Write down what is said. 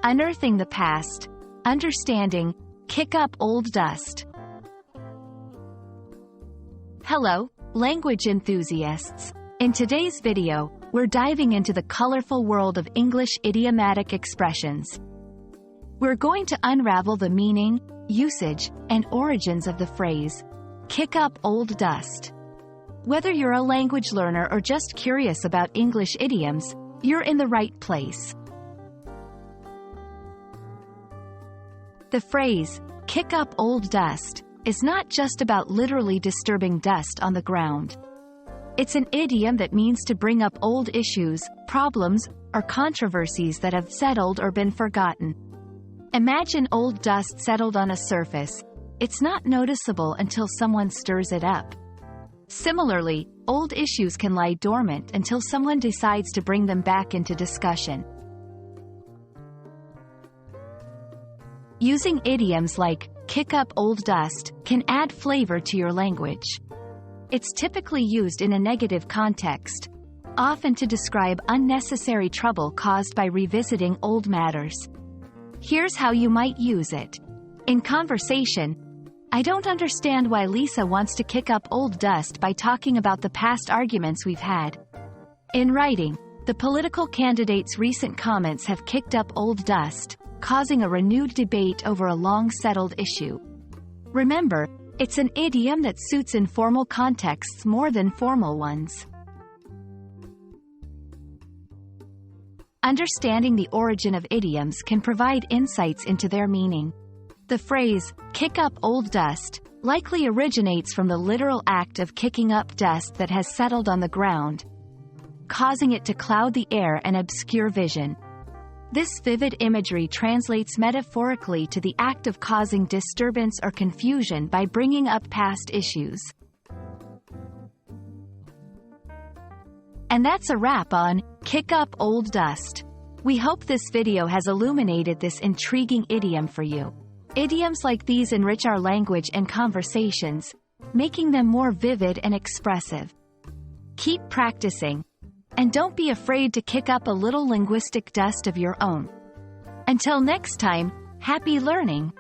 Unearthing the Past. Understanding, kick up old dust. Hello, language enthusiasts. In today's video, we're diving into the colorful world of English idiomatic expressions. We're going to unravel the meaning, usage, and origins of the phrase, kick up old dust. Whether you're a language learner or just curious about English idioms, you're in the right place. The phrase, kick up old dust, is not just about literally disturbing dust on the ground. It's an idiom that means to bring up old issues, problems, or controversies that have settled or been forgotten. Imagine old dust settled on a surface. It's not noticeable until someone stirs it up. Similarly, old issues can lie dormant until someone decides to bring them back into discussion. Using idioms like kick up old dust can add flavor to your language. It's typically used in a negative context, often to describe unnecessary trouble caused by revisiting old matters. Here's how you might use it. In conversation, I don't understand why Lisa wants to kick up old dust by talking about the past arguments we've had. In writing, the political candidate's recent comments have kicked up old dust, causing a renewed debate over a long-settled issue. Remember, it's an idiom that suits informal contexts more than formal ones. Understanding the origin of idioms can provide insights into their meaning. The phrase, kick up old dust, likely originates from the literal act of kicking up dust that has settled on the ground, causing it to cloud the air and obscure vision. This vivid imagery translates metaphorically to the act of causing disturbance or confusion by bringing up past issues. And that's a wrap on Kick Up Old Dust. We hope this video has illuminated this intriguing idiom for you. Idioms like these enrich our language and conversations, making them more vivid and expressive. Keep practicing, and don't be afraid to kick up a little linguistic dust of your own. Until next time, happy learning!